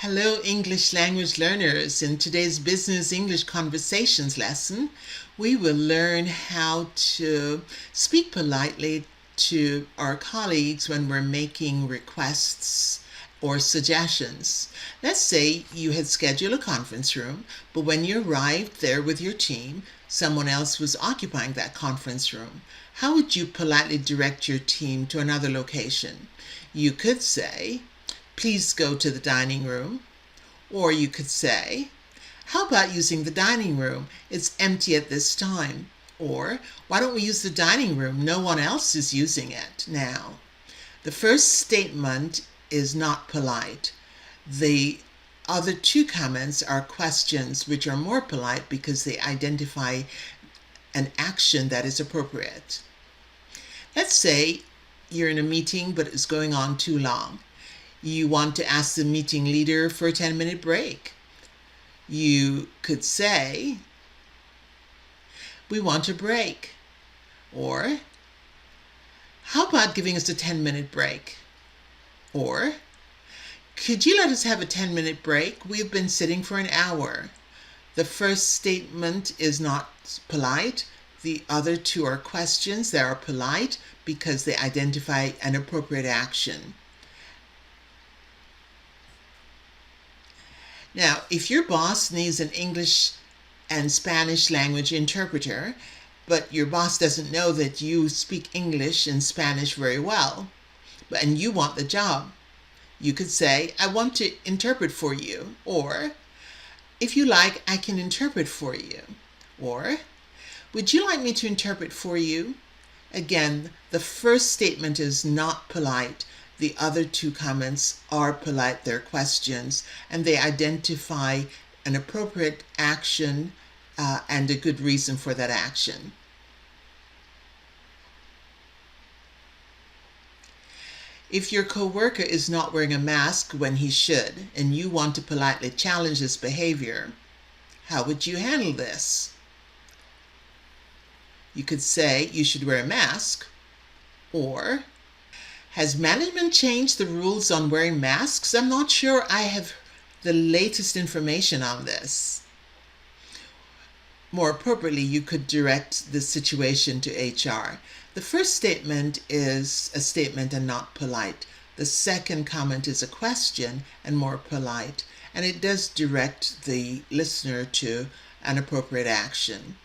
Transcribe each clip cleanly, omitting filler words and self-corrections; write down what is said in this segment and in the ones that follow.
Hello, English language learners. In today's Business English Conversations lesson, we will learn how to speak politely to our colleagues when we're making requests or suggestions. Let's say you had scheduled a conference room, but when you arrived there with your team, someone else was occupying that conference room. How would you politely direct your team to another location? You could say, "Please go to the dining room." Or you could say, "How about using the dining room? It's empty at this time." Or, "Why don't we use the dining room? No one else is using it now." The first statement is not polite. The other two comments are questions, which are more polite because they identify an action that is appropriate. Let's say you're in a meeting, but it's going on too long. You want to ask the meeting leader for a 10-minute break. You could say, "We want a break." Or, "How about giving us a 10-minute break?" Or, "Could you let us have a 10-minute break? We've been sitting for an hour." The first statement is not polite. The other two are questions that are polite because they identify an appropriate action. Now, if your boss needs an English and Spanish language interpreter, but your boss doesn't know that you speak English and Spanish very well, and you want the job, you could say, "I want to interpret for you." Or, "If you like, I can interpret for you." Or, "Would you like me to interpret for you?" Again, the first statement is not polite. The other two comments are polite, they're questions, and they identify an appropriate action and a good reason for that action. If your coworker is not wearing a mask when he should, and you want to politely challenge his behavior, how would you handle this? You could say, "You should wear a mask." Or, "Has management changed the rules on wearing masks? I'm not sure I have the latest information on this." More appropriately, you could direct the situation to HR. The first statement is a statement and not polite. The second comment is a question and more polite, and it does direct the listener to an appropriate action.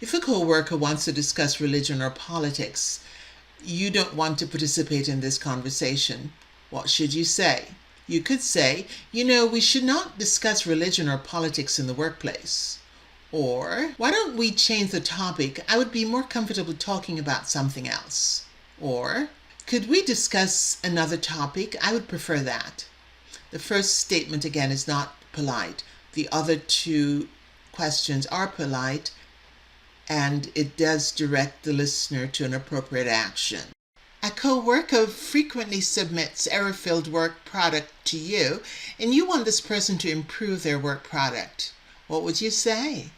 If a coworker wants to discuss religion or politics, you don't want to participate in this conversation, what should you say? You could say, "We should not discuss religion or politics in the workplace." Or, "Why don't we change the topic? I would be more comfortable talking about something else." Or, "Could we discuss another topic? I would prefer that." The first statement again is not polite. The other two questions are polite, and it does direct the listener to an appropriate action. A coworker frequently submits error-filled work product to you, and you want this person to improve their work product. What would you say?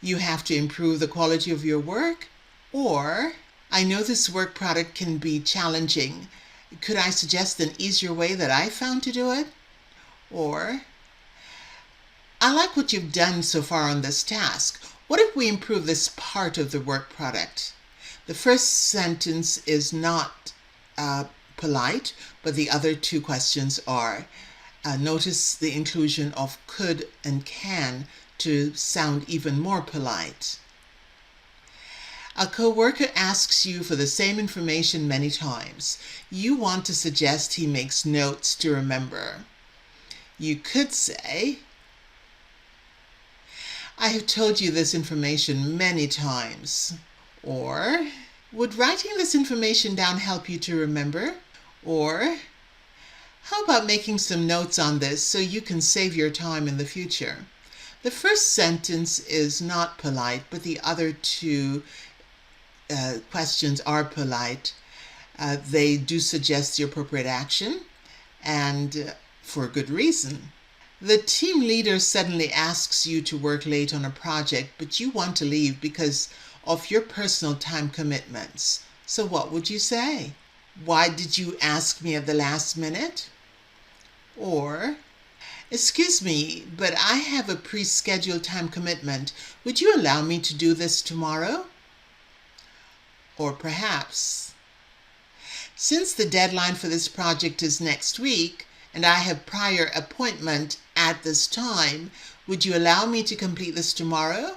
"You have to improve the quality of your work." Or, "I know this work product can be challenging. Could I suggest an easier way that I found to do it?" Or, "I like what you've done so far on this task. What if we improve this part of the work product?" The first sentence is not polite, but the other two questions are. Notice the inclusion of could and can to sound even more polite. A coworker asks you for the same information many times. You want to suggest he makes notes to remember. You could say, "I have told you this information many times." Or, "Would writing this information down help you to remember?" Or, "How about making some notes on this so you can save your time in the future?" The first sentence is not polite, but the other two questions are polite. They do suggest the appropriate action, and for good reason. The team leader suddenly asks you to work late on a project, but you want to leave because of your personal time commitments. So what would you say? Why did you ask me at the last minute? Or, excuse me, but I have a pre-scheduled time commitment. Would you allow me to do this tomorrow? Or perhaps, since the deadline for this project is next week and I have prior appointment at this time, would you allow me to complete this tomorrow?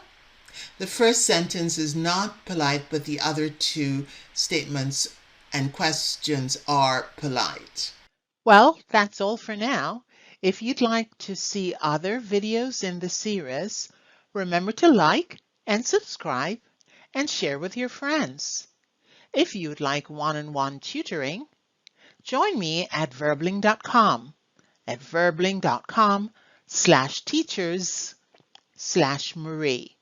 The first sentence is not polite, but the other two statements and questions are polite. Well, that's all for now. If you'd like to see other videos in the series, remember to like and subscribe and share with your friends. If you'd like one-on-one tutoring, join me at verbling.com at verbling.com/teachers/Marie.